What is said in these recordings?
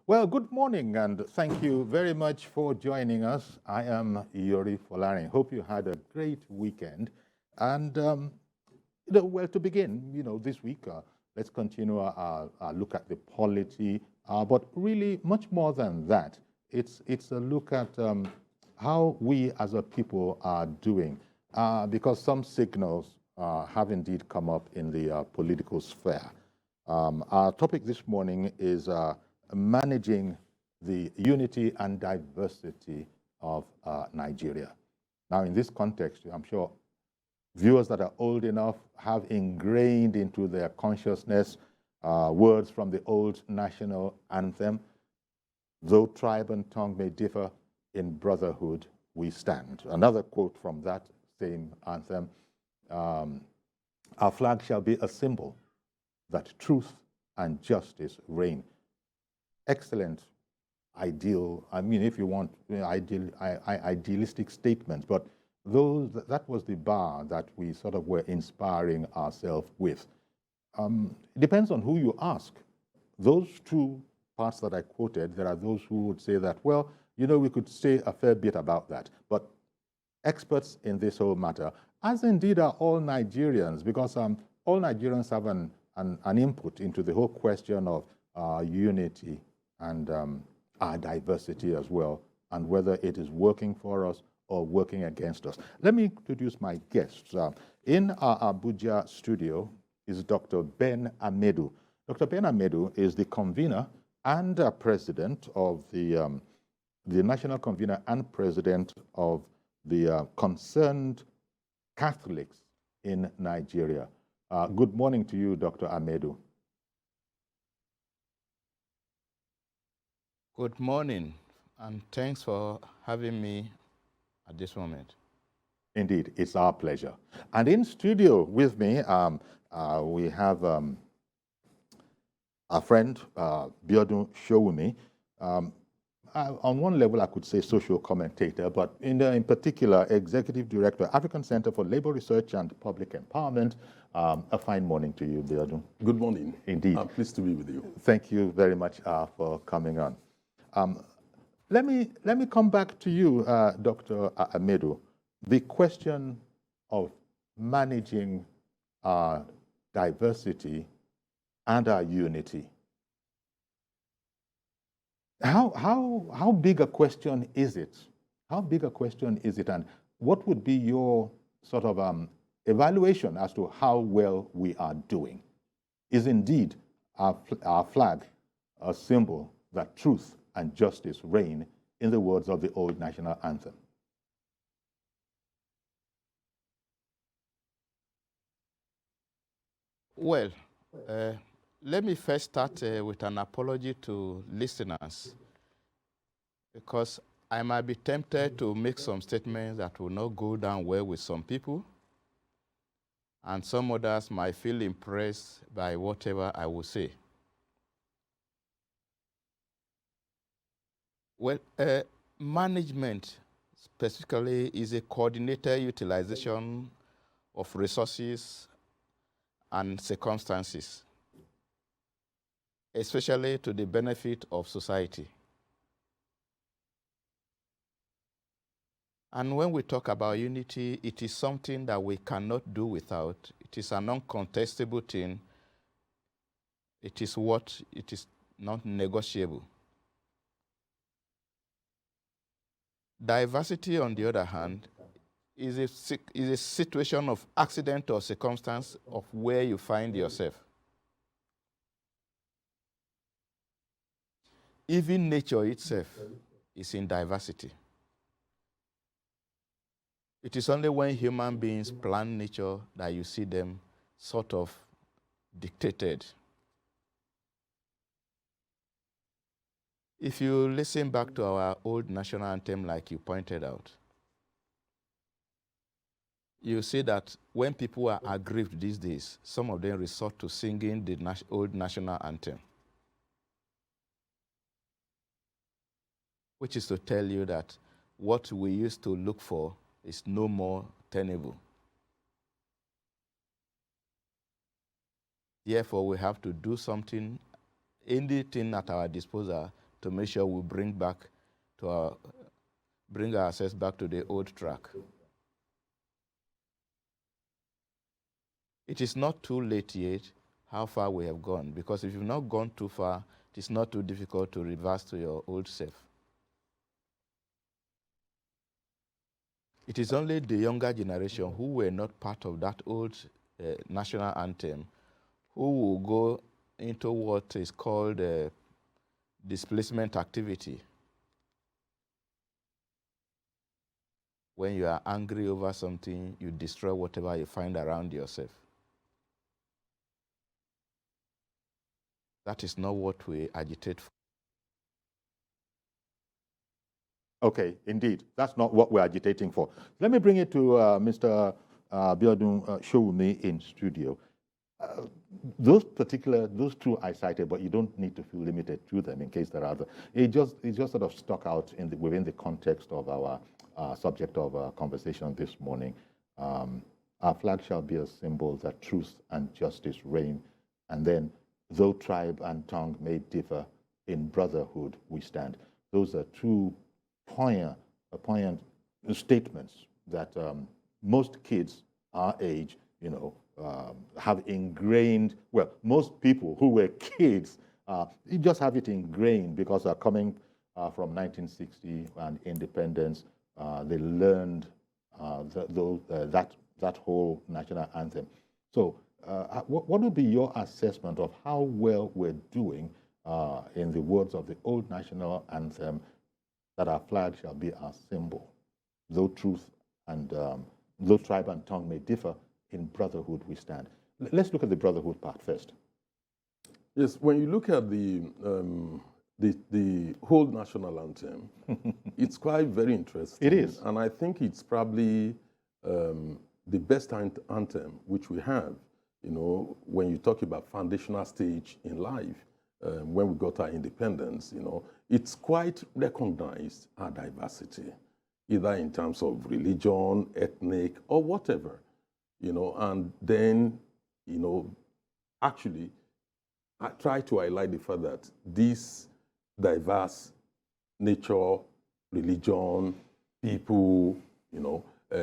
Well, good morning, and thank you very much for joining us. I am Yori Folarin. Hope you had a great weekend. And, well, to begin, this week, let's continue our look at the polity, but really much more than that. It's a look at how we as a people are doing, because some signals have indeed come up in the political sphere. Our topic this morning is managing the unity and diversity of Nigeria. Now, in this context, I'm sure viewers that are old enough have ingrained into their consciousness words from the old national anthem. Though tribe and tongue may differ, in brotherhood we stand. Another quote from that same anthem, our flag shall be a symbol that truth and justice reign. Excellent, ideal, if you want, idealistic statements, but that was the bar that we sort of were inspiring ourselves with. It depends on who you ask. Those two parts that I quoted, there are those who would say that, well, we could say a fair bit about that, but experts in this whole matter, as indeed are all Nigerians, because all Nigerians have an input into the whole question of unity and our diversity as well, and whether it is working for us or working against us. Let me introduce my guests. In our Abuja studio is Dr. Ben Amedu. Dr. Ben Amedu is the convener and president of the national convener and president of the Concerned Catholics in Nigeria. Good morning to you, Dr. Amedu. Good morning, and thanks for having me at this moment. Indeed, it's our pleasure. And in studio with me, we have our friend, Biodun Sowunmi. On one level, I could say social commentator, but in particular, Executive Director, African Center for Labor Research and Public Empowerment. A fine morning to you, Biodun. Good morning. Indeed. I'm pleased to be with you. Thank you very much for coming on. Let me come back to you, Dr. Amedu. The question of managing our diversity and our unity. How big a question is it? How big a question is it, and what would be your sort of evaluation as to how well we are doing? Is indeed our flag a symbol that truth and justice reign, in the words of the old national anthem? Well, let me first start with an apology to listeners, because I might be tempted to make some statements that will not go down well with some people, and some others might feel impressed by whatever I will say. Well, management specifically is a coordinated utilization of resources and circumstances, especially to the benefit of society. And when we talk about unity, it is something that we cannot do without. It is an uncontestable thing. It is not negotiable. Diversity, on the other hand, is a situation of accident or circumstance of where you find yourself. Even nature itself is in diversity. It is only when human beings plan nature that you see them sort of dictated. If you listen back to our old national anthem, like you pointed out, you see that when people are aggrieved these days, some of them resort to singing the old national anthem, which is to tell you that what we used to look for is no more tenable. Therefore, we have to do something, anything at our disposal, to make sure we bring ourselves back to the old track. It is not too late yet how far we have gone, because if you've not gone too far, it is not too difficult to reverse to your old self. It is only the younger generation who were not part of that old national anthem who will go into what is called displacement activity. When you are angry over something, you destroy whatever you find around yourself. That is not what we agitate for. Okay, indeed. That's not what we're agitating for. Let me bring it to Mr. Biodun Sowunmi in studio. Those two I cited, but you don't need to feel limited to them in case there are others. It just sort of stuck out within the context of our subject of conversation this morning. Our flag shall be a symbol that truth and justice reign, and then, though tribe and tongue may differ, in brotherhood we stand. Those are two poignant statements that most kids our age, have ingrained. Well, most people who were kids, you just have it ingrained because they're coming from 1960 and independence. They learned that whole national anthem. So, what would be your assessment of how well we're doing, in the words of the old national anthem, that our flag shall be our symbol, though truth and though tribe and tongue may differ, in brotherhood we stand. Let's look at the brotherhood part first. Yes, when you look at the whole national anthem, it's quite very interesting. It is. And I think it's probably the best anthem which we have, when you talk about foundational stage in life, when we got our independence, it's quite recognized our diversity, either in terms of religion, ethnic, or whatever, and then, actually, I try to highlight the fact that this diverse nature, religion, people,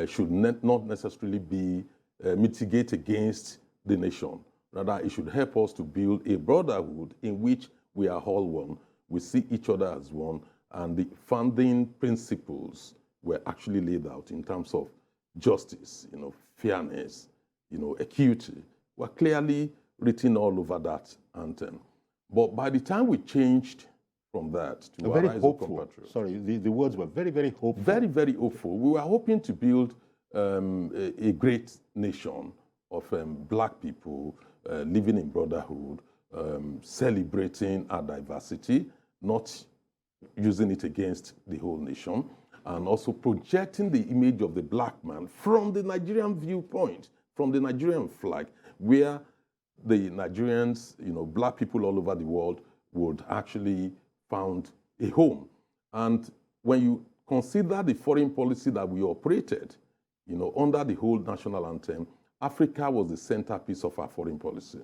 should not necessarily be mitigate against the nation. Rather, it should help us to build a brotherhood in which we are all one. We see each other as one, and the founding principles were actually laid out in terms of justice, fairness, equity, were clearly written all over that anthem. But by the time we changed from that to very Arise, hopeful. Sorry, the words were very, very hopeful. Very, very hopeful. We were hoping to build a great nation of black people living in brotherhood, celebrating our diversity, not using it against the whole nation, and also projecting the image of the black man from the Nigerian viewpoint, from the Nigerian flag, where the Nigerians, black people all over the world would actually found a home. And when you consider the foreign policy that we operated, under the whole national anthem, Africa was the centerpiece of our foreign policy.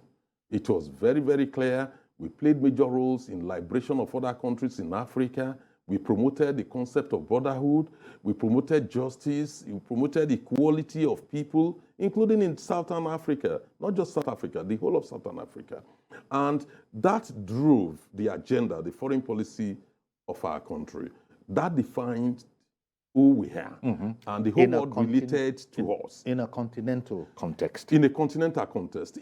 It was very, very clear. We played major roles in liberation of other countries in Africa. We promoted the concept of brotherhood. We promoted justice. We promoted equality of people, including in Southern Africa, not just South Africa, the whole of Southern Africa. And that drove the agenda, the foreign policy of our country. That defined who we are. And the whole world related to us. In a continental context. In a continental context.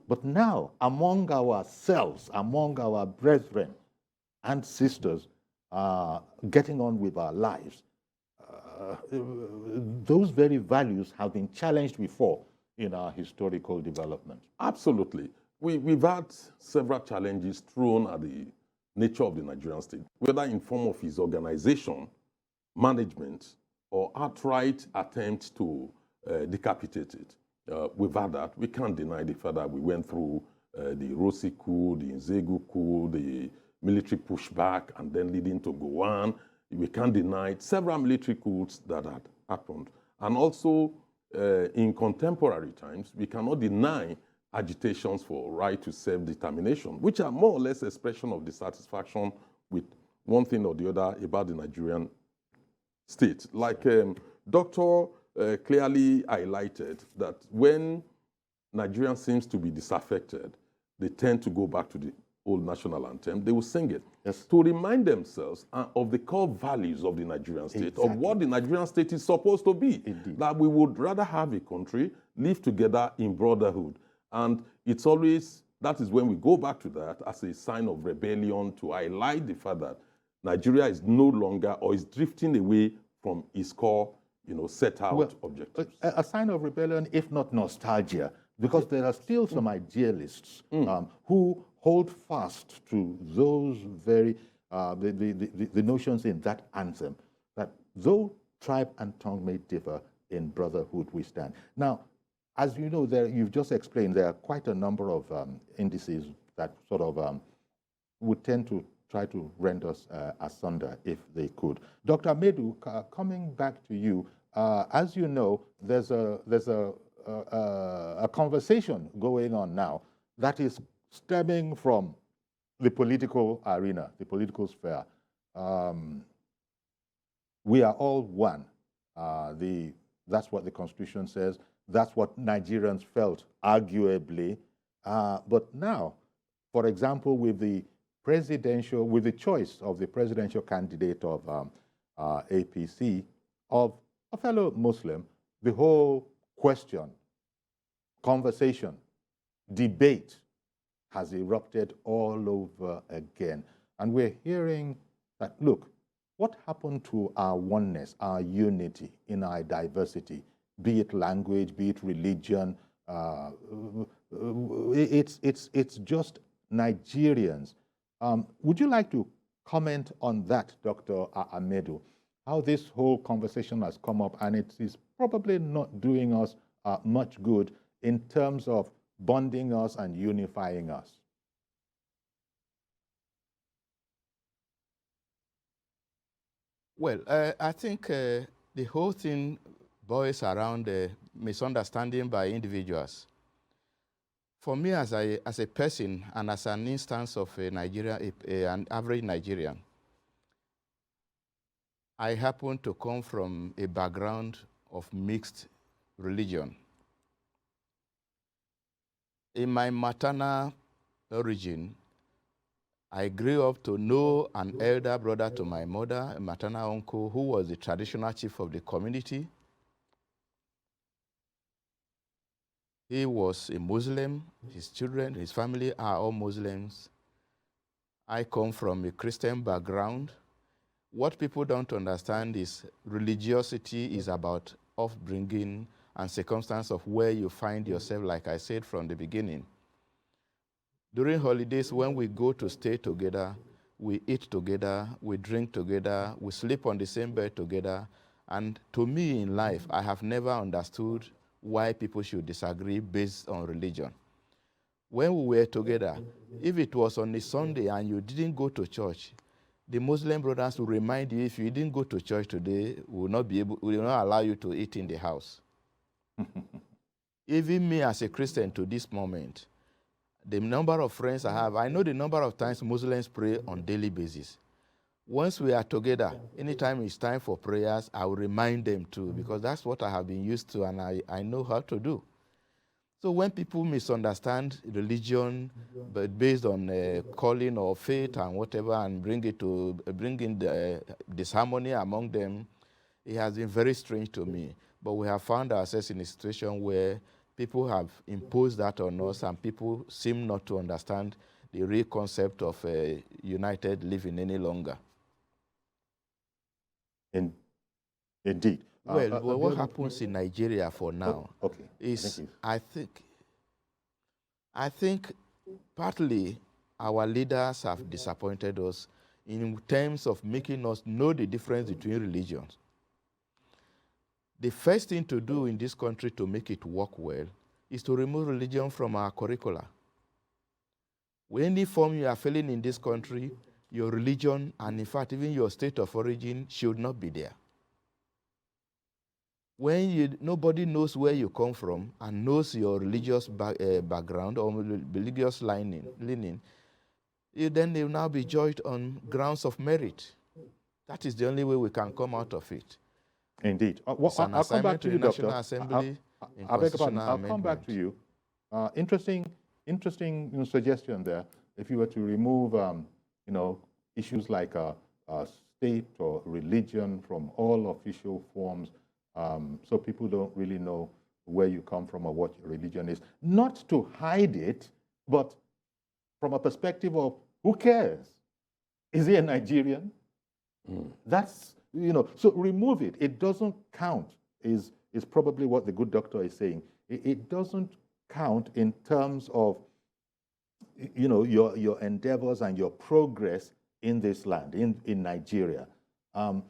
But now, among ourselves, among our brethren and sisters, getting on with our lives, those very values have been challenged before in our historical development. Absolutely. We've had several challenges thrown at the nature of the Nigerian state, whether in form of its organization, management, or outright attempt to decapitate it. We've had that. We can't deny the fact that we went through the Rossi coup, the Nzegu coup, the military pushback, and then leading to Gowon. We can't deny several military coups that had happened. And also, in contemporary times, we cannot deny agitations for right to self-determination, which are more or less expression of dissatisfaction with one thing or the other about the Nigerian state. Like Doctor clearly highlighted that when Nigeria seems to be disaffected, they tend to go back to the old national anthem. They will sing it to remind themselves of the core values of the Nigerian state, of what the Nigerian state is supposed to be. Indeed. That we would rather have a country live together in brotherhood. And it's always, that is when we go back to that as a sign of rebellion, to highlight the fact that Nigeria is no longer, or is drifting away from its core, set out objectives. A sign of rebellion, if not nostalgia, because there are still some idealists who hold fast to those very, the notions in that anthem, that though tribe and tongue may differ, in brotherhood we stand. Now, as you know, you've just explained, there are quite a number of indices that sort of would tend to try to rend us asunder if they could. Dr. Medu, coming back to you, as you know, there's a conversation going on now that is stemming from the political arena, the political sphere. We are all one. That's what the Constitution says. That's what Nigerians felt, arguably. But now, for example, with the choice of the presidential candidate of APC, of a fellow Muslim, the whole question, conversation, debate has erupted all over again. And we're hearing that, look, what happened to our oneness, our unity in our diversity, be it language, be it religion? It's just Nigerians. Would you like to comment on that, Dr. Amedu? How this whole conversation has come up, and it is probably not doing us much good in terms of bonding us and unifying us? Well, I think the whole thing boils around misunderstanding by individuals. For me, as a person and as an instance of a Nigerian, an average Nigerian, I happen to come from a background of mixed religion. In my maternal origin, I grew up to know an elder brother to my mother, a maternal uncle, who was the traditional chief of the community. He was a Muslim. His children, his family are all Muslims. I come from a Christian background. What people don't understand is religiosity is about upbringing and circumstance of where you find yourself, like I said from the beginning. During holidays, when we go to stay together, we eat together, we drink together, we sleep on the same bed together. And to me in life, I have never understood why people should disagree based on religion. When we were together, if it was on a Sunday and you didn't go to church, the Muslim brothers will remind you, if you didn't go to church today, we will not allow you to eat in the house. Even me as a Christian to this moment, the number of friends I have, I know the number of times Muslims pray on a daily basis. Once we are together, anytime it's time for prayers, I will remind them too, because that's what I have been used to and I know how to do. So when people misunderstand religion, but based on calling or faith and whatever, and bring in the disharmony among them, it has been very strange to me. But we have found ourselves in a situation where people have imposed that on us, and people seem not to understand the real concept of united living any longer. Indeed. Well, what happens in Nigeria for now is, I think partly our leaders have disappointed us in terms of making us know the difference between religions. The first thing to do in this country to make it work well is to remove religion from our curricula. Any form you are filling in this country, your religion, and in fact even your state of origin, should not be there. When nobody knows where you come from and knows your religious background or religious leaning, then they will now be judged on grounds of merit. That is the only way we can come out of it. Indeed. It's an I'll come back assignment to the you, National Doctor. Assembly in I beg your pardon. constitutional I'll come back amendment. to you. Interesting suggestion there. If you were to remove, issues like state or religion from all official forms, so people don't really know where you come from or what your religion is. Not to hide it, but from a perspective of who cares? Is he a Nigerian? That's, so remove it. It doesn't count, is probably what the good doctor is saying. It doesn't count in terms of, your endeavors and your progress in this land, in Nigeria. Coming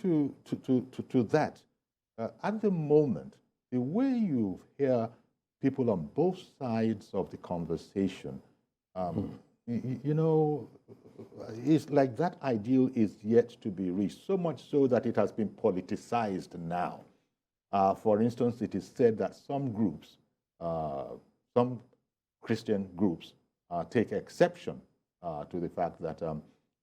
to that, at the moment, the way you hear people on both sides of the conversation, it's like that ideal is yet to be reached, so much so that it has been politicized now. For instance, it is said that some groups, some Christian groups, take exception to the fact that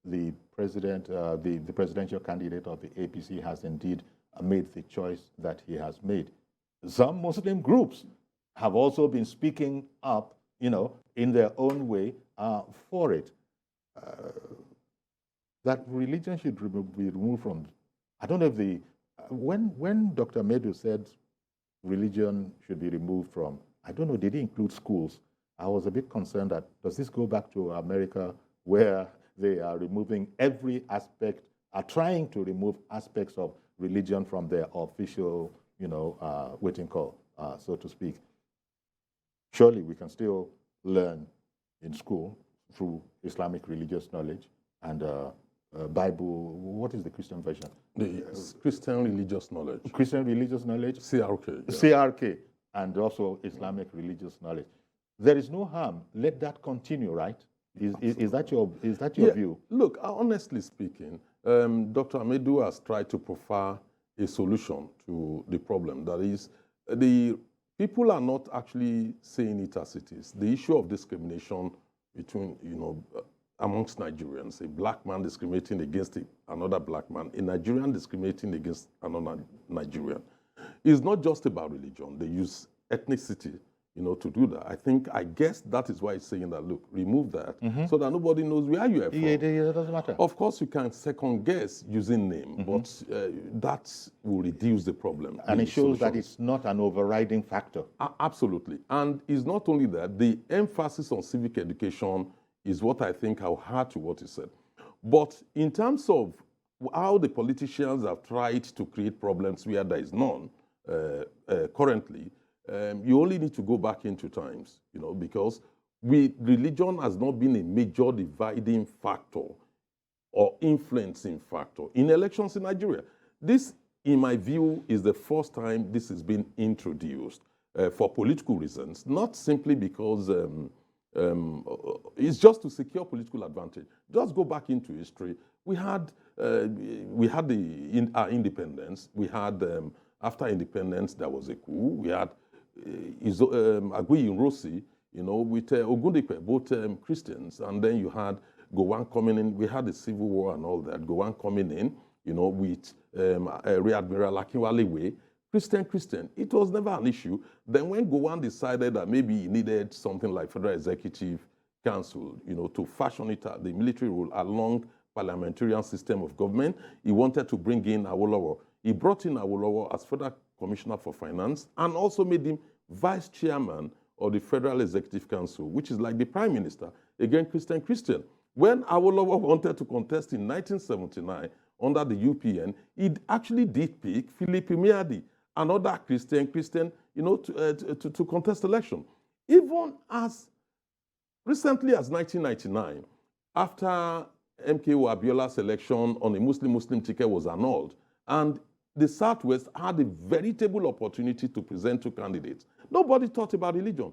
the president, the presidential candidate of the APC has indeed made the choice that he has made. Some Muslim groups have also been speaking up, in their own way for it. That religion should be removed from. I don't know if when Dr. Medu said religion should be removed from, I don't know, did he include schools? I was a bit concerned that, does this go back to America where they are removing every aspect, are trying to remove aspects of religion from their official, waiting call, so to speak? Surely we can still learn in school through Islamic religious knowledge and Bible. What is the Christian version? The Christian religious knowledge. Christian religious knowledge? CRK. Yeah. CRK, and also Islamic religious knowledge. There is no harm. Let that continue, right? Is that your view? Look, honestly speaking, Dr. Amedu has tried to profile a solution to the problem. That is, the people are not actually saying it as it is. The issue of discrimination between, amongst Nigerians, a black man discriminating against another black man, a Nigerian discriminating against another Nigerian, is not just about religion. They use ethnicity, to do that. I guess that is why it's saying that, look, remove that so that nobody knows where you are from. Yeah, it doesn't matter. Of course, you can second guess using name, but that will reduce the problem. And it shows that it's not an overriding factor. Absolutely. And it's not only that, the emphasis on civic education is what I think I'll add to what he said. But in terms of how the politicians have tried to create problems where there is none currently, you only need to go back into times, because religion has not been a major dividing factor or influencing factor in elections in Nigeria. This, in my view, is the first time this has been introduced for political reasons, not simply because it's just to secure political advantage. Just go back into history. We had our independence. We had, after independence, there was a coup. We had Agui Nrosi, with Ogundipe, both Christians, and then you had Gowon coming in. We had the Civil War and all that. Gowon coming in, with Rear Admiral Akinwale Way. Christian. It was never an issue. Then when Gowon decided that maybe he needed something like Federal Executive Council, to fashion it, the military rule along parliamentarian system of government, he wanted to bring in Awolowo. He brought in Awolowo as Federal Commissioner for Finance and also made him Vice Chairman of the Federal Executive Council, which is like the Prime Minister. Again, Christian. When Awolowo wanted to contest in 1979 under the UPN, he actually did pick Philip Imiadi, another Christian, to contest election. Even as recently as 1999, after MKO Abiola's election on a Muslim ticket was annulled, and the Southwest had a veritable opportunity to present two candidates. Nobody thought about religion.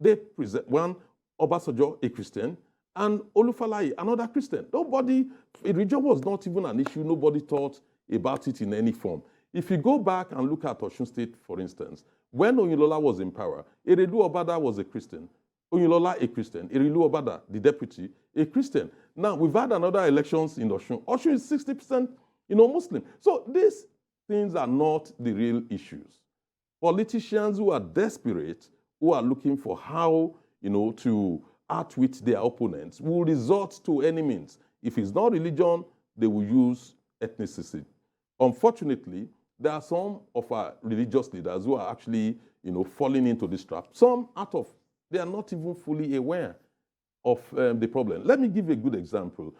They present one, Obasanjo, a Christian, and Olufalaye, another Christian. Religion was not even an issue. Nobody thought about it in any form. If you go back and look at Osun State, for instance, when Oyinlola was in power, Eredu Obada was a Christian. Oyinlola, a Christian. Erilu Obada, the deputy, a Christian. Now, we've had another elections in Osun. Osun is 60%, Muslim. So these things are not the real issues. Politicians who are desperate, who are looking for how, to outwit their opponents, will resort to any means. If it's not religion, they will use ethnicity. Unfortunately, there are some of our religious leaders who are actually, falling into this trap. Some they are not even fully aware of the problem. Let me give you a good example.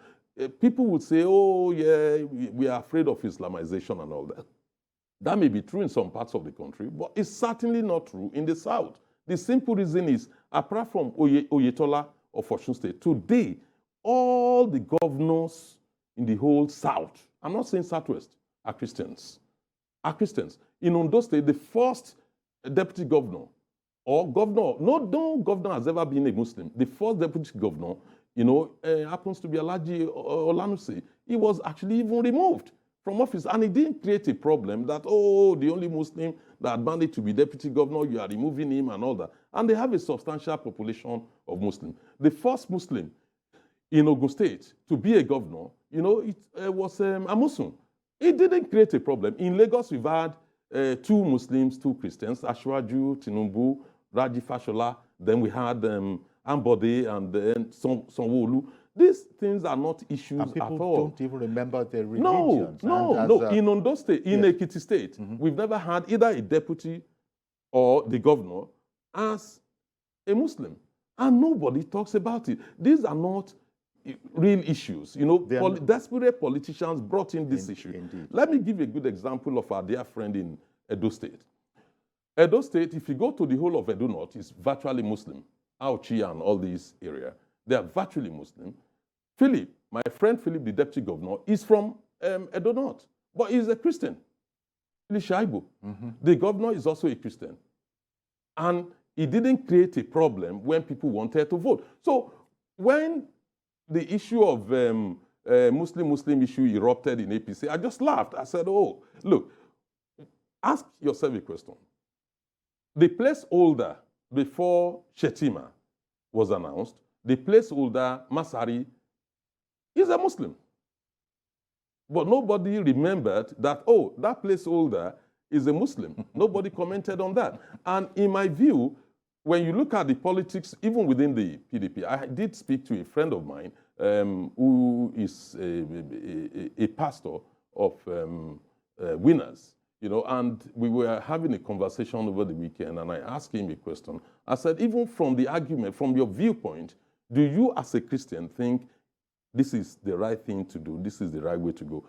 People would say, oh, yeah, we are afraid of Islamization and all that. That may be true in some parts of the country, but it's certainly not true in the South. The simple reason is, apart from Oyetola of Osun State, today, all the governors in the whole South, I'm not saying Southwest, are Christians. In Ondo State, the first deputy governor, or governor, no governor has ever been a Muslim. The first deputy governor, happens to be Alhaji Olanusi. He was actually even removed from office, and it didn't create a problem that, oh, the only Muslim that managed to be deputy governor, you are removing him and all that. And they have a substantial population of Muslims. The first Muslim in Ogun State to be a governor, it was Amosun. It didn't create a problem. In Lagos, we've had 2 Muslims, 2 Christians, Ashwaju, Tinubu, Raji Fashola, then we had Ambode and then Sanwo-Olu. These things are not issues and at all. People don't even remember their religions. No. In Ondo State, in Ekiti State, we've never had either a deputy or the governor as a Muslim. And nobody talks about it. These are not real issues. Desperate politicians brought in this issue. Indeed. Let me give you a good example of our dear friend in Edo State. Edo State, if you go to the whole of Edo North, is virtually Muslim. Auchi and all these areas, they are virtually Muslim. Philip, my friend Philip, the deputy governor, is from Edo North, but he's a Christian. Shaibu. The governor is also a Christian. And it didn't create a problem when people wanted to vote. So when the issue of Muslim issue erupted in APC, I just laughed. I said, oh, look, ask yourself a question. The placeholder before Shetima was announced, the placeholder, Masari, is a Muslim. But nobody remembered that, oh, that placeholder is a Muslim. Nobody commented on that. And in my view, when you look at the politics, even within the PDP, I did speak to a friend of mine who is a pastor of Winners, and we were having a conversation over the weekend, and I asked him a question. I said, even from the argument, from your viewpoint, do you as a Christian think this is the right thing to do, this is the right way to go?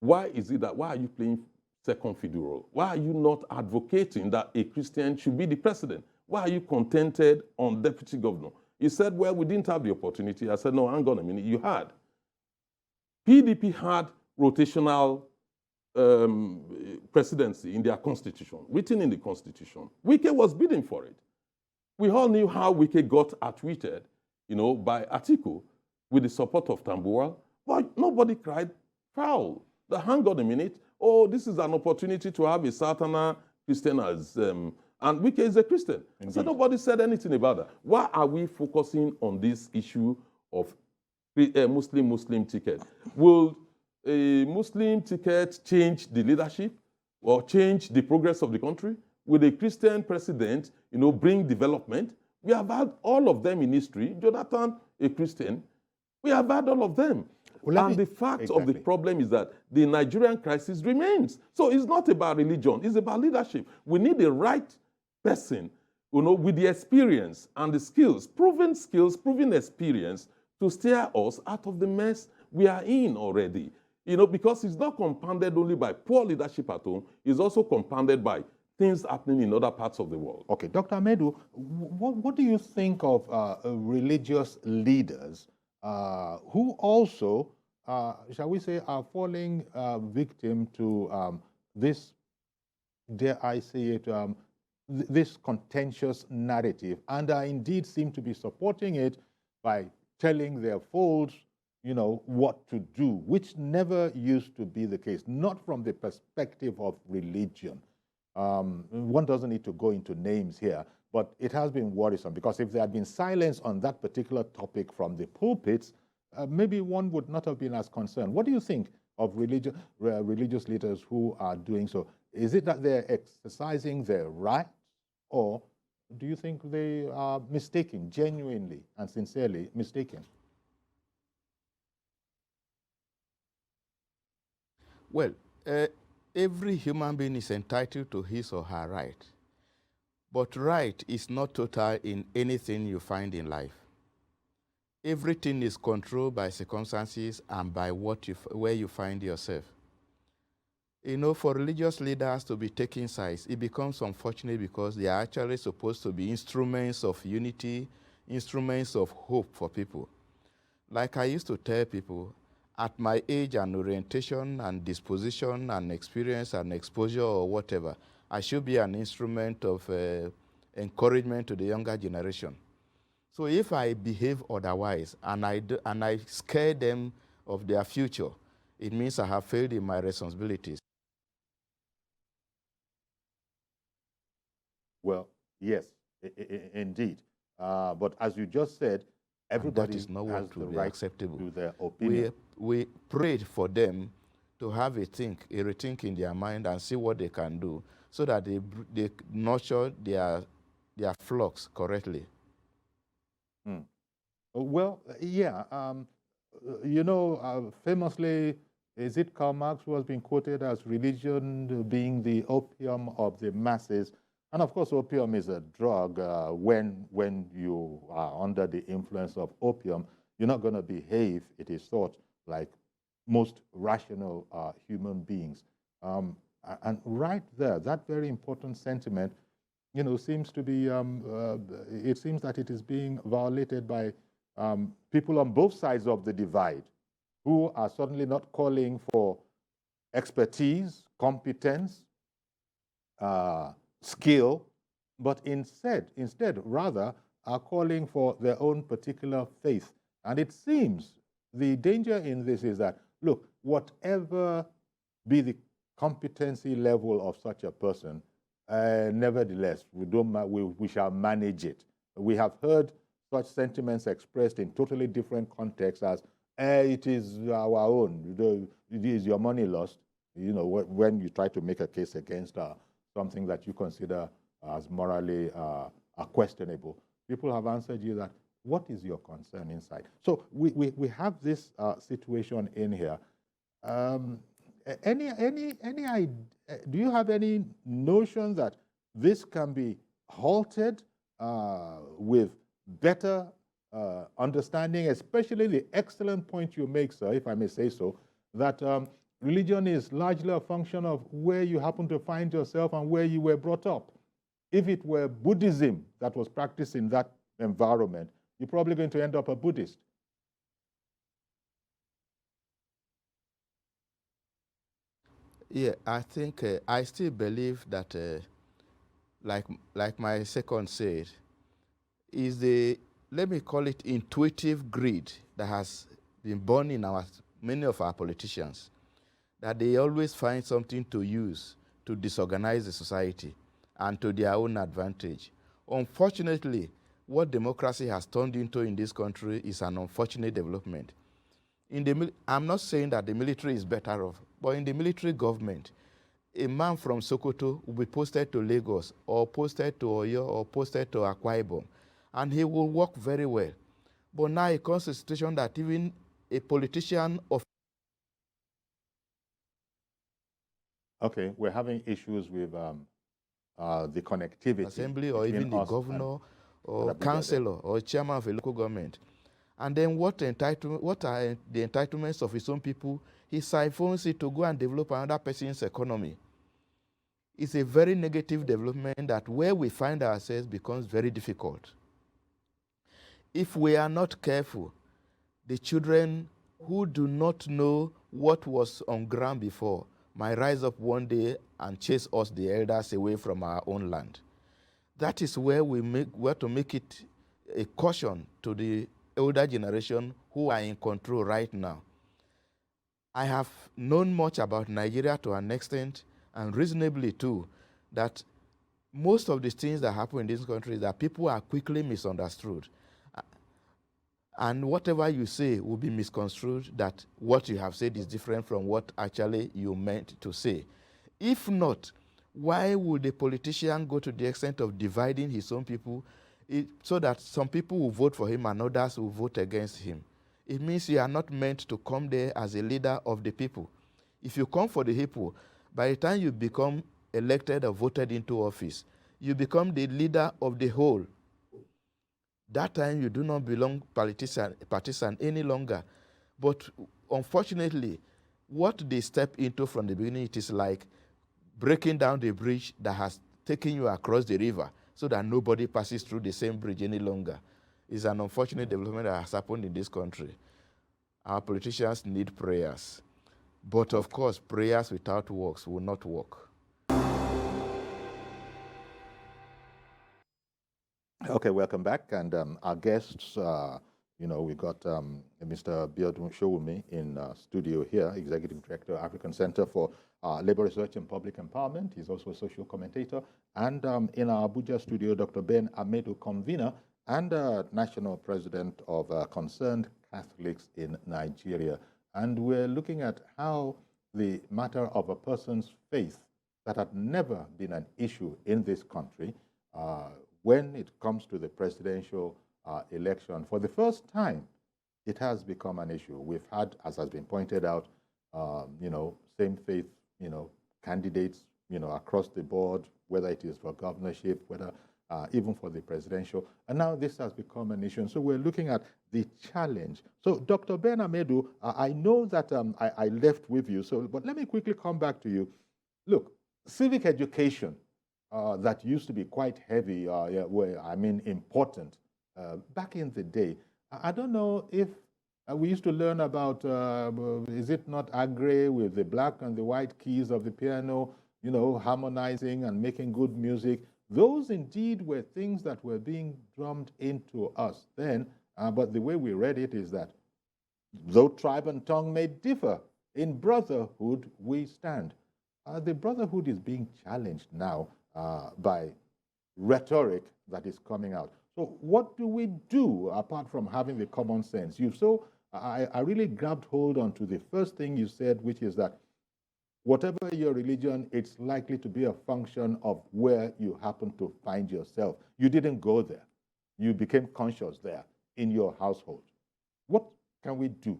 Why are you playing second fiddle role? Why are you not advocating that a Christian should be the president? Why are you contented on deputy governor? He said, well, we didn't have the opportunity. I said, no, hang on a minute, you had. PDP had rotational presidency in their constitution, written in the constitution. Wike was bidding for it. We all knew how Wike got outwitted, by Atiku with the support of Tambuwal, but nobody cried foul. Hang on a minute, oh, this is an opportunity to have a Southern Christian as, and Wike is a Christian. So nobody said anything about that. Why are we focusing on this issue of Muslim ticket? Will a Muslim ticket change the leadership or change the progress of the country? Will a Christian president, bring development? We have had all of them in history. Jonathan, a Christian, we have had all of them. And the fact of the problem is that the Nigerian crisis remains. So it's not about religion, it's about leadership. We need the right person, with the experience and the skills, proven experience to steer us out of the mess we are in already. Because it's not compounded only by poor leadership at home, it's also compounded by things happening in other parts of the world. Okay, Dr. Amedu, what do you think of religious leaders who also, shall we say, are falling victim to this, dare I say it, this contentious narrative, and indeed seem to be supporting it by telling their folds, what to do, which never used to be the case, not from the perspective of religion. One doesn't need to go into names here, but it has been worrisome because if there had been silence on that particular topic from the pulpits, maybe one would not have been as concerned. What do you think of religious leaders who are doing so? Is it that they're exercising their rights, or do you think they are mistaken, genuinely and sincerely mistaken? Well, every human being is entitled to his or her right. But right is not total in anything you find in life. Everything is controlled by circumstances and by where you find yourself. You know, for religious leaders to be taking sides, it becomes unfortunate because they are actually supposed to be instruments of unity, instruments of hope for people. Like I used to tell people, at my age and orientation and disposition and experience and exposure or whatever, I should be an instrument of encouragement to the younger generation. So if I behave otherwise and I scare them of their future, it means I have failed in my responsibilities. Well, yes, indeed. But as you just said, everybody that is not has the right acceptable. to their opinion. We prayed for them to have a rethink in their mind and see what they can do so that they nurture their flocks correctly. Well, yeah. Famously, is it Karl Marx who has been quoted as religion being the opium of the masses? And of course, opium is a drug. When you are under the influence of opium, you're not going to behave, it is thought, like most rational human beings. And right there, that very important sentiment, seems to be, it seems that it is being violated by people on both sides of the divide who are suddenly not calling for expertise, competence, skill, but instead, rather, are calling for their own particular faith. And it seems the danger in this is that, look, whatever be the competency level of such a person, nevertheless, we shall manage it. We have heard such sentiments expressed in totally different contexts as, it is our own, it is your money lost, when you try to make a case against something that you consider as morally questionable. People have answered you that, what is your concern inside? So we have this situation in here. Do you have any notion that this can be halted with better understanding, especially the excellent point you make, sir, if I may say so, that religion is largely a function of where you happen to find yourself and where you were brought up. If it were Buddhism that was practiced in that environment, you're probably going to end up a Buddhist. Yeah, I think I still believe that, like my second said, is the, let me call it, intuitive greed that has been born in many of our politicians, that they always find something to use to disorganize the society and to their own advantage. Unfortunately, what democracy has turned into in this country is an unfortunate development. I'm not saying that the military is better off, but in the military government, a man from Sokoto will be posted to Lagos or posted to Oyo or posted to Akwa Ibom, and he will work very well. But now it comes to a situation that even a politician of... Okay, we're having issues with the connectivity. Assembly or even the governor or councillor or chairman of a local government. And then what are the entitlements of his own people? He siphons it to go and develop another person's economy. It's a very negative development that where we find ourselves becomes very difficult. If we are not careful, the children who do not know what was on ground before might rise up one day and chase us, the elders, away from our own land. That is where we have to make it a caution to the older generation who are in control right now. I have known much about Nigeria to an extent, and reasonably too, that most of the things that happen in this country is that people are quickly misunderstood. And whatever you say will be misconstrued that what you have said is different from what actually you meant to say. If not, why would a politician go to the extent of dividing his own people so that some people will vote for him and others will vote against him? It means you are not meant to come there as a leader of the people. If you come for the people, by the time you become elected or voted into office, you become the leader of the whole. That time you do not belong partisan any longer. But unfortunately, what they step into from the beginning, it is like breaking down the bridge that has taken you across the river so that nobody passes through the same bridge any longer. It's an unfortunate development that has happened in this country. Our politicians need prayers. But of course, prayers without works will not work. Okay, welcome back. And our guests, we got Mr. Biodun Sowunmi in studio here, Executive Director, African Center for Labor Research and Public Empowerment. He's also a social commentator. And in our Abuja studio, Dr. Ben Amedu, convener and National President of Concerned Catholics in Nigeria. And we're looking at how the matter of a person's faith that had never been an issue in this country, when it comes to the presidential election, for the first time, it has become an issue. We've had, as has been pointed out, same faith, candidates, across the board, whether it is for governorship, whether even for the presidential. And now this has become an issue. And so we're looking at the challenge. So Dr. Ben Amedu, I know that I left with you, but let me quickly come back to you. Look, civic education, that used to be quite heavy, important back in the day. I don't know if we used to learn about, is it not Agre with the black and the white keys of the piano, harmonizing and making good music. Those indeed were things that were being drummed into us then, but the way we read it is that though tribe and tongue may differ, in brotherhood we stand. The brotherhood is being challenged now by rhetoric that is coming out. So what do we do apart from having the common sense? I really grabbed hold onto the first thing you said, which is that whatever your religion, it's likely to be a function of where you happen to find yourself. You didn't go there. You became conscious there in your household. What can we do?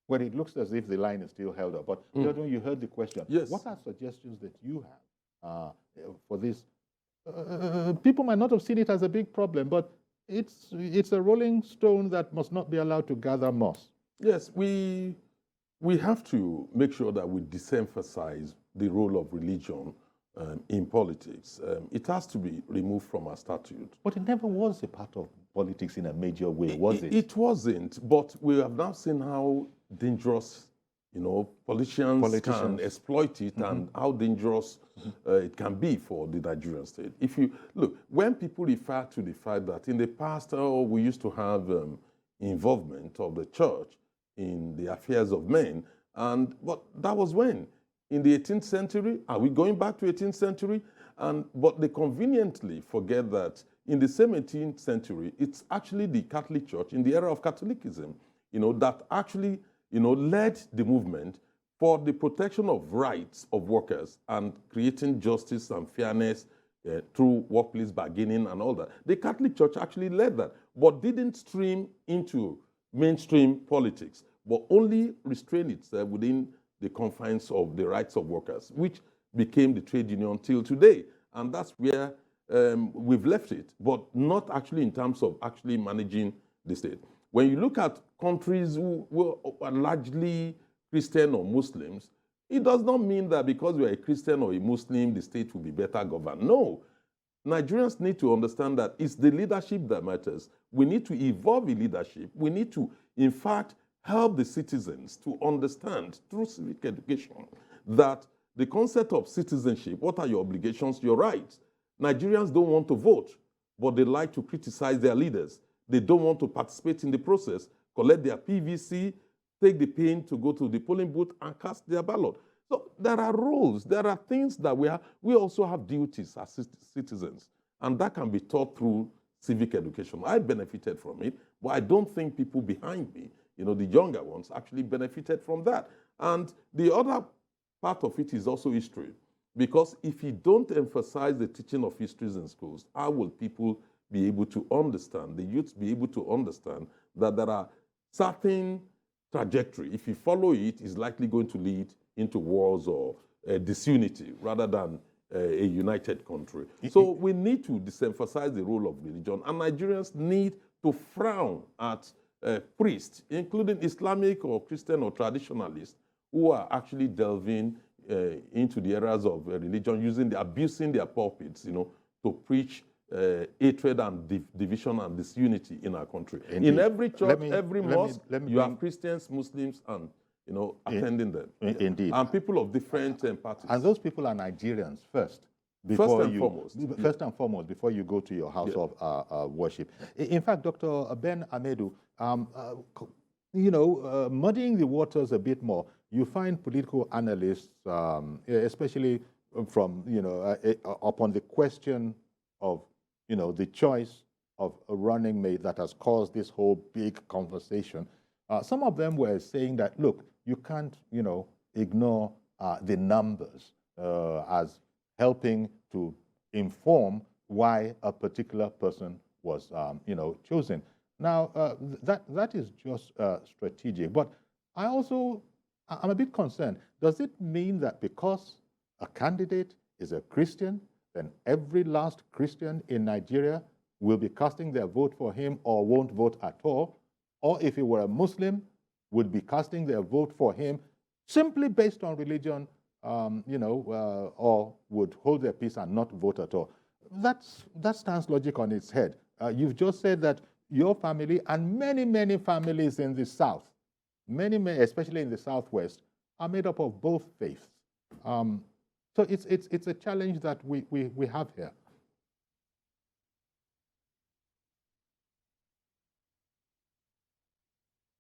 Well, it looks as if the line is still held up, but you heard the question. Yes. What are suggestions that you have for this? People might not have seen it as a big problem, but it's a rolling stone that must not be allowed to gather moss. Yes, we have to make sure that we disemphasize the role of religion in politics. It has to be removed from our statute. But it never was a part of politics in a major way, was it? It wasn't, but we have now seen how dangerous, politicians can exploit it and how dangerous it can be for the Nigerian state. If you look, when people refer to the fact that in the past we used to have involvement of the church in the affairs of men, but that was when? In the 18th century? Are we going back to 18th century? But they conveniently forget that in the same 18th century, it's actually the Catholic Church in the era of Catholicism, that actually, led the movement for the protection of rights of workers and creating justice and fairness through workplace bargaining and all that. The Catholic Church actually led that, but didn't stream into mainstream politics, but only restrained itself within the confines of the rights of workers, which became the trade union till today. And that's where we've left it, but not actually in terms of actually managing the state. When you look at countries who are largely Christian or Muslims, it does not mean that because we are a Christian or a Muslim, the state will be better governed. No. Nigerians need to understand that it's the leadership that matters. We need to evolve in leadership. We need to, in fact, help the citizens to understand through civic education that the concept of citizenship, what are your obligations, your rights? Nigerians don't want to vote, but they like to criticize their leaders. They don't want to participate in the process, collect their PVC, take the pain to go to the polling booth and cast their ballot. So there are roles, there are things that we also have duties as citizens, and that can be taught through civic education. I benefited from it, but I don't think people behind me, the younger ones, actually benefited from that. And the other part of it is also history, because if you don't emphasize the teaching of histories in schools, how will people be able to understand, the youth be able to understand that there are certain trajectory. If you follow it, it's likely going to lead into wars or disunity rather than a united country. So we need to disemphasize the role of religion, and Nigerians need to frown at priests, including Islamic or Christian or traditionalists, who are actually delving into the areas of religion, abusing their pulpits, to preach hatred and division and disunity in our country. Indeed. In every church, every mosque, you have Christians, Muslims, and attending them. Indeed. And people of different parties. And those people are Nigerians first. First and foremost, before you go to your house of worship. In fact, Dr. Ben Amedu, muddying the waters a bit more, you find political analysts, especially from, upon the question of, the choice of a running mate that has caused this whole big conversation. Some of them were saying that, look, you can't, ignore the numbers as helping to inform why a particular person was, chosen. Now, that is just strategic. But I'm a bit concerned. Does it mean that because a candidate is a Christian, then every last Christian in Nigeria will be casting their vote for him or won't vote at all? Or if he were a Muslim, would be casting their vote for him simply based on religion, or would hold their peace and not vote at all? That stands logic on its head. You've just said that your family and many, many families in the South, many, especially in the Southwest, are made up of both faiths. So it's a challenge that we have here.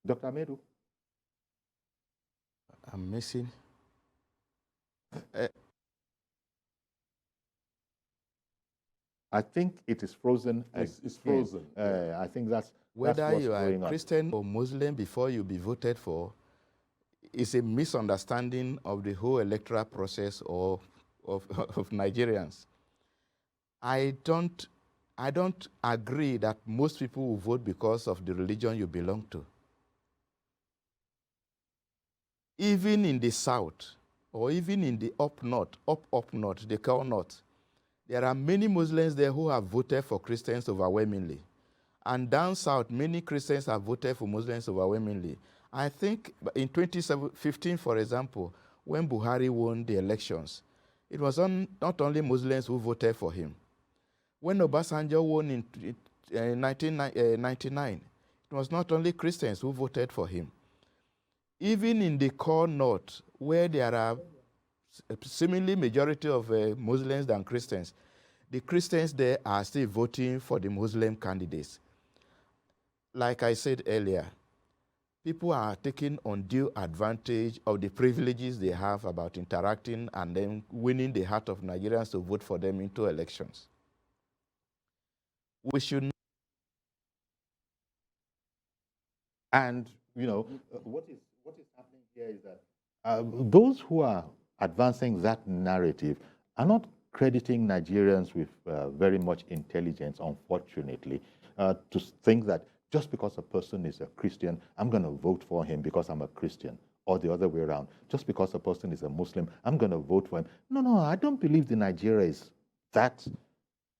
Dr. Amedu? I'm missing. I think it is frozen. It's frozen. I think that's whether what's you are going a on. Christian or Muslim before you be voted for is a misunderstanding of the whole electoral process of Nigerians. I don't agree that most people will vote because of the religion you belong to. Even in the South, or even in the up north, they call north, there are many Muslims there who have voted for Christians overwhelmingly. And down south, many Christians have voted for Muslims overwhelmingly. I think in 2015, for example, when Buhari won the elections, it was not only Muslims who voted for him. When Obasanjo won in 1999, it was not only Christians who voted for him. Even in the core north, where there are seemingly majority of Muslims than Christians, the Christians there are still voting for the Muslim candidates. Like I said earlier, people are taking undue advantage of the privileges they have about interacting and then winning the heart of Nigerians to vote for them into elections. We should. And, what is happening here is that those who are advancing that narrative are not crediting Nigerians with very much intelligence, unfortunately, to think that just because a person is a Christian, I'm going to vote for him because I'm a Christian, or the other way around. Just because a person is a Muslim, I'm going to vote for him. No, I don't believe the Nigeria is that.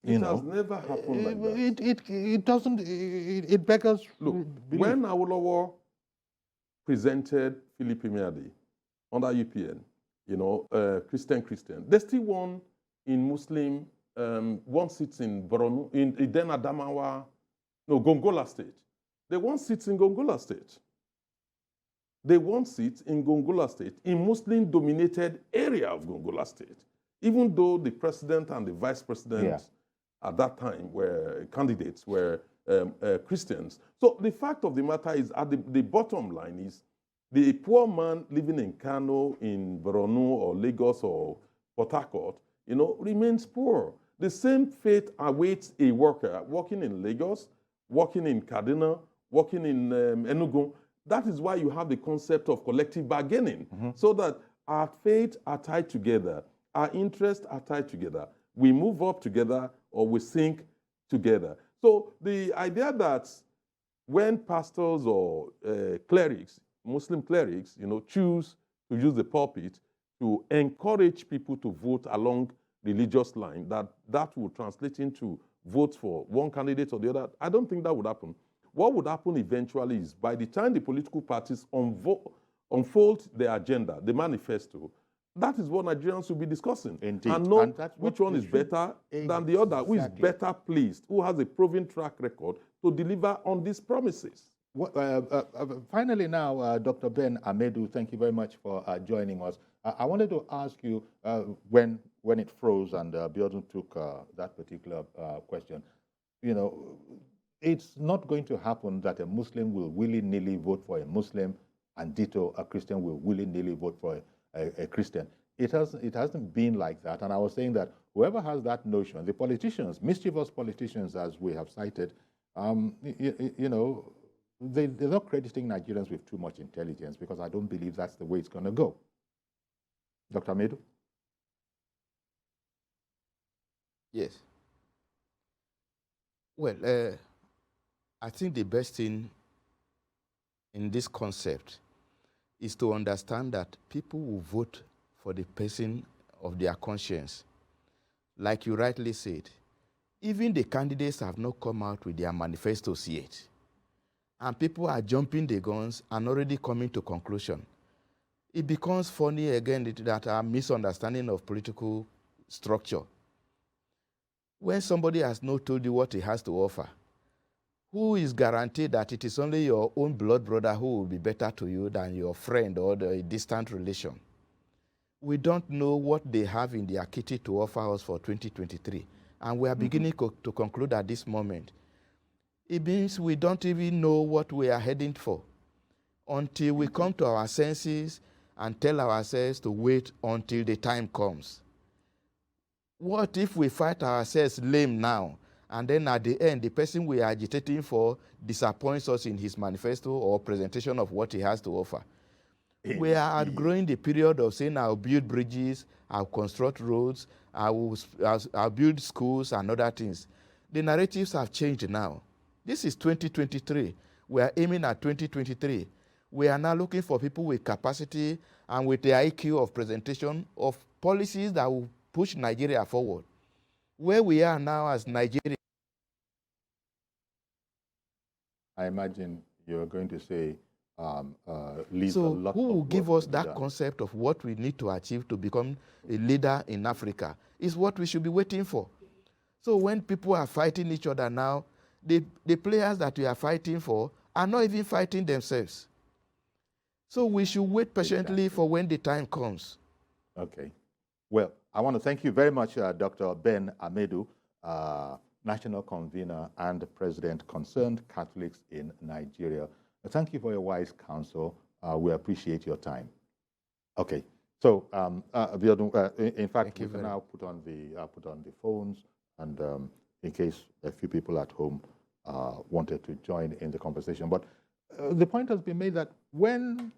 It has never happened like that. It doesn't. It beggars. Look, when Awolowo presented Philip Imiadi under UPN, Christian, they still won in Muslim, one seat in Borno, in then Adamawa, Gongola State. They won seats in Gongola State. They won seats in Gongola State, in Muslim-dominated area of Gongola State, even though the president and the vice president at that time candidates were Christians. So the fact of the matter is, at the bottom line is, The poor man living in Kano, in Borno, or Lagos, or Port Harcourt, remains poor. The same fate awaits a worker working in Lagos, working in Kaduna, working in Enugu. That is why you have the concept of collective bargaining, so that our fates are tied together, our interests are tied together. We move up together or we sink together. So the idea that when pastors or clerics, Muslim clerics, choose to use the pulpit to encourage people to vote along religious line, that will translate into votes for one candidate or the other, I don't think that would happen. What would happen eventually is by the time the political parties unfold their agenda, the manifesto, that is what Nigerians will be discussing. Indeed. And know And that's which what one we is better than the other, who is Exactly. better pleased, who has a proven track record to deliver on these promises. Finally now, Dr. Ben Amedu, thank you very much for joining us. I wanted to ask you, when it froze and Biodun took that particular question, it's not going to happen that a Muslim will willy-nilly vote for a Muslim and ditto a Christian will willy-nilly vote for a Christian. It hasn't been like that. And I was saying that whoever has that notion, the politicians, mischievous politicians as we have cited, they're not crediting Nigerians with too much intelligence, because I don't believe that's the way it's going to go. Dr. Amedu? Yes. Well, I think the best thing in this concept is to understand that people will vote for the person of their conscience. Like you rightly said, even the candidates have not come out with their manifestos yet. And people are jumping the guns and already coming to conclusion. It becomes funny again that our misunderstanding of political structure. When somebody has not told you what he has to offer, who is guaranteed that it is only your own blood brother who will be better to you than your friend or the distant relation? We don't know what they have in their kitty to offer us for 2023. And we are beginning to conclude at this moment. It means we don't even know what we are heading for until we come to our senses and tell ourselves to wait until the time comes. What if we fight ourselves lame now, and then at the end, the person we are agitating for disappoints us in his manifesto or presentation of what he has to offer? We are outgrowing the period of saying I'll build bridges, I'll construct roads, I'll build schools and other things. The narratives have changed now. This is 2023. We are aiming at 2023. We are now looking for people with capacity and with the IQ of presentation of policies that will push Nigeria forward. Where we are now as Nigeria. I imagine you're going to say leaves a So lot who of will work give to us be that done. concept of what we need to achieve to become a leader in Africa is what we should be waiting for. So when people are fighting each other now, the players that we are fighting for are not even fighting themselves. So we should wait patiently for when the time comes. Okay. Well, I want to thank you very much, Dr. Ben Amedu, National Convener and President, Concerned Catholics in Nigeria. Thank you for your wise counsel. We appreciate your time. Okay. So, in fact, we can now put on the phones, and in case a few people at home wanted to join in the conversation. But the point has been made that when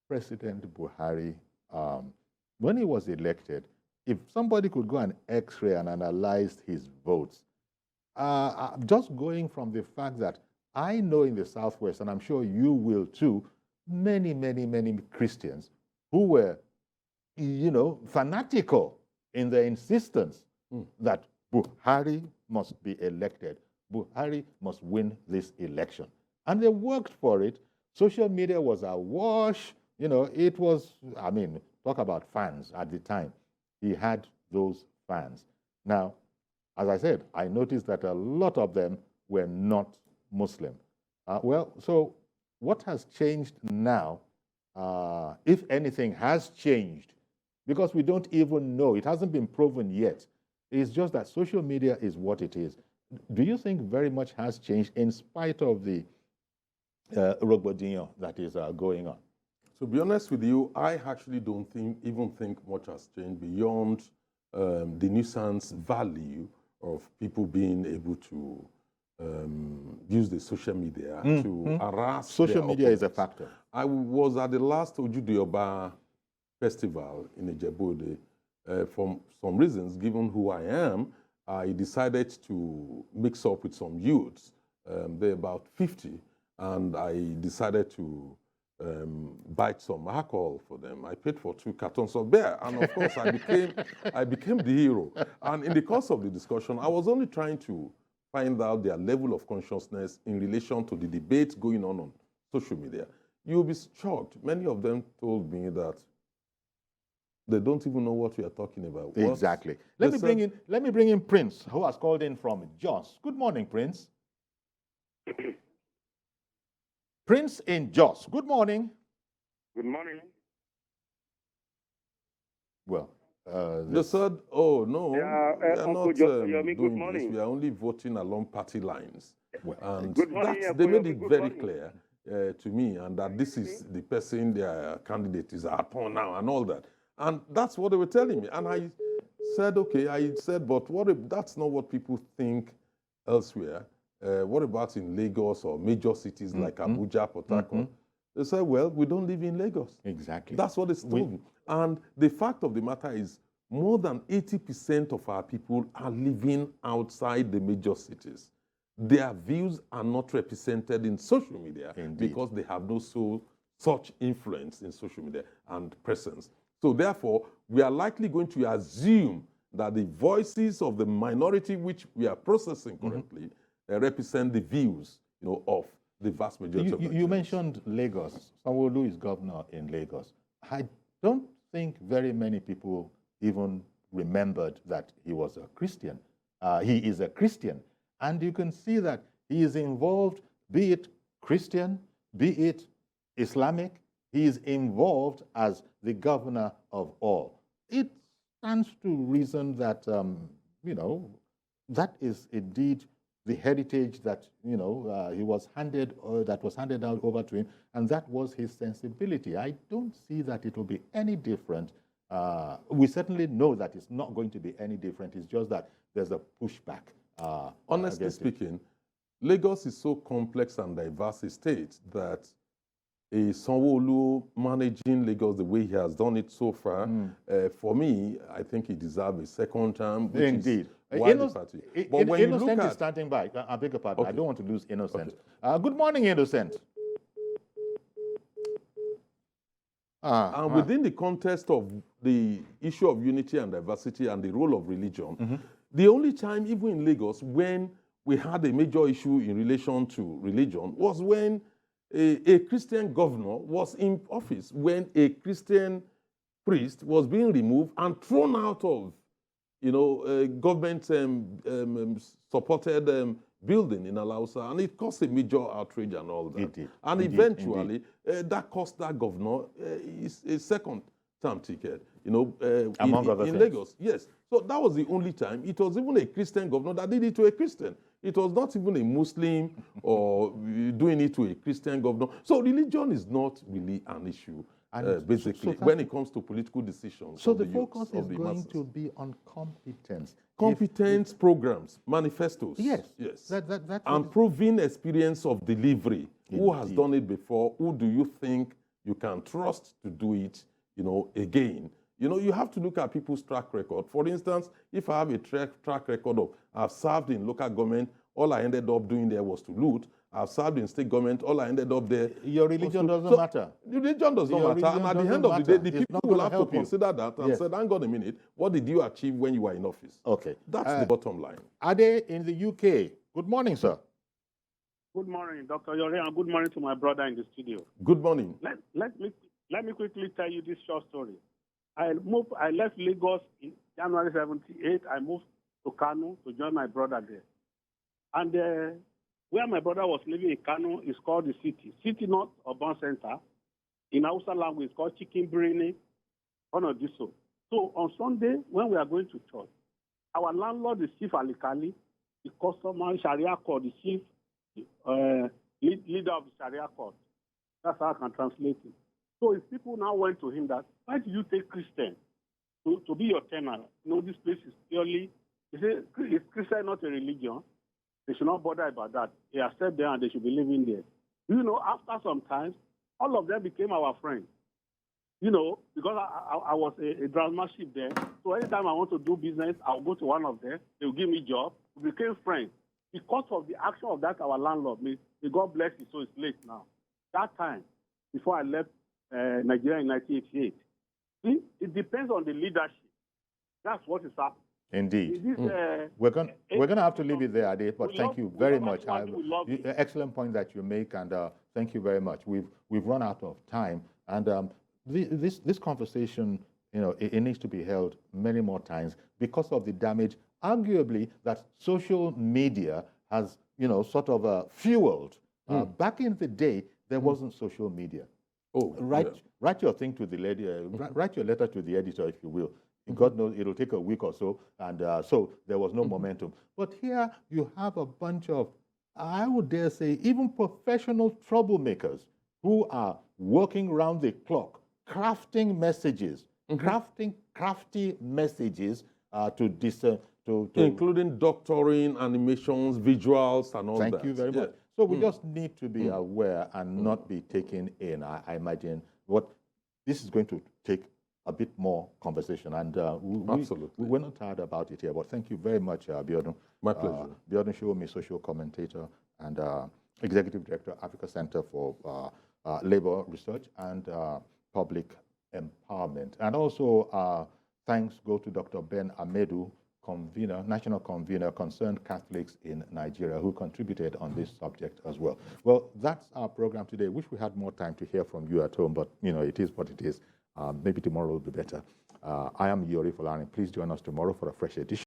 President Buhari, when he was elected, if somebody could go and X-ray and analyze his votes, just going from the fact that I know in the Southwest, and I'm sure you will too, many, many, many Christians who were, fanatical in their insistence that Buhari must be elected. Buhari must win this election. And they worked for it. Social media was awash. It was, talk about fans at the time. He had those fans. Now, as I said, I noticed that a lot of them were not Muslim. So what has changed now, if anything has changed, because we don't even know, it hasn't been proven yet. It's just that social media is what it is. Do you think very much has changed in spite of the Rogbodinho that is going on? To be honest with you, I actually don't even think much has changed beyond the nuisance value of people being able to use the social media to harass Social their media is a opponents. factor. I was at the last Ojude-Oba festival in Ijebu-Ode. For some reasons, given who I am, I decided to mix up with some youths. They're about 50, and I decided to buy some alcohol for them. I paid for 2 cartons of beer, and of course, I became the hero. And in the course of the discussion, I was only trying to find out their level of consciousness in relation to the debate going on social media. You'll be shocked. Many of them told me that they don't even know what we are talking about. Exactly. Let me bring in Prince, who has called in from Jos. Good morning, Prince. Prince in Jos. Good morning. Good morning. Well, they said, "Oh no, we are not doing this. We are only voting along party lines." Well, and they made it very clear to me, and that this is the person their candidate is upon now, and all that. And that's what they were telling me. And I said, okay, but what if that's not what people think elsewhere? What about in Lagos or major cities like Abuja, Port Harcourt? They said, well, we don't live in Lagos. Exactly. That's what they told me. And the fact of the matter is, more than 80% of our people are living outside the major cities. Their views are not represented in social media because they have no such influence in social media and presence. So therefore, we are likely going to assume that the voices of the minority, which we are processing currently, represent the views, of the vast majority of You mentioned Lagos. Sanwo-Olu is governor in Lagos. I don't think very many people even remembered that he was a Christian. He is a Christian. And you can see that he is involved, be it Christian, be it Islamic, he is involved as the governor of all. It stands to reason that, that is indeed the heritage that, he was handed out over to him, and that was his sensibility. I don't see that it will be any different. We certainly know that it's not going to be any different. It's just that there's a pushback. Honestly speaking, Lagos is so complex and diverse a state that a Sanwo-Olu managing Lagos the way he has done it so far, for me, I think he deserves a second term, which indeed. Is widely party. But when Innocent is standing by. I beg your pardon. Okay. I don't want to lose Innocent. Okay. Good morning, Innocent. And within the context of the issue of unity and diversity and the role of religion, the only time, even in Lagos, when we had a major issue in relation to religion was when a Christian governor was in office, when a Christian priest was being removed and thrown out of, government supported building in Alausa, and it caused a major outrage and all that. Indeed. And eventually, that cost that governor a second-term ticket, among other in things. Lagos. Yes. So that was the only time. It was even a Christian governor that did it to a Christian. It was not even a Muslim or doing it to a Christian governor. So religion is not really an issue, basically, when it comes to political decisions. So the focus is going to be on competence. Competence programs, manifestos. Yes. Yes. And proven experience of delivery. Indeed. Who has done it before? Who do you think you can trust to do it, again? You have to look at people's track record. For instance, if I have a track record of I've served in local government, all I ended up doing there was to loot. I've served in state government, all I ended up there. Your religion doesn't matter. Religion does not matter. And at the end of the day, the people will have to consider that and say, hang on a minute, what did you achieve when you were in office? Okay. That's the bottom line. Ade in the UK. Good morning, sir. Good morning, Dr. Yore, and good morning to my brother in the studio. Good morning. Let me quickly tell you this short story. I left Lagos in January 78. I moved to Kano to join my brother there. And where my brother was living in Kano is called the city. City North Urban Center. In Hausa language, it's called Chicken Birini, Onodiso. So on Sunday, when we are going to church, our landlord is Chief Alikali, the customary Sharia court, the chief leader of the Sharia court. That's how I can translate it. So if people now went to him that, why did you take Christian to be your tenant? You know, this place is purely, he said, is Christian not a religion? They should not bother about that. They accept them and they should be living there. You know, after some time, all of them became our friends. You know, because I was a draftsmanship there. So anytime I want to do business, I'll go to one of them. They'll give me a job. We became friends. Because of the action of that, our landlord, may God bless you, so it's late now. That time, before I left Nigeria in 1988, see, it depends on the leadership. That's what is happening. Indeed. We're going to have to leave it there, Ade, but thank you very much. Excellent point that you make, and thank you very much. We've run out of time, and this conversation, you know, it needs to be held many more times because of the damage, arguably, that social media has, you know, sort of fueled. Back in the day, there wasn't social media. Oh, write your thing to the lady, write your letter to the editor, if you will. God knows it'll take a week or so, and so there was no momentum. But here you have a bunch of, I would dare say, even professional troublemakers who are working round the clock, crafting messages, crafting crafty messages to including doctoring, animations, visuals, and all that. Thank you very much. So we just need to be aware and not be taken in. I imagine what this is going to take a bit more conversation, and we're not tired about it here. But thank you very much, Biodun. My pleasure. Biodun Sowunmi, social commentator and executive director, Africa Center for Labor Research and Public Empowerment. And also thanks go to Dr. Ben Amedu, national convener, Concerned Catholics in Nigeria, who contributed on this subject as well. Well, that's our program today. Wish we had more time to hear from you at home, but you know, it is what it is. Maybe tomorrow will be better. I am Yori Folarin. Please join us tomorrow for a fresh edition.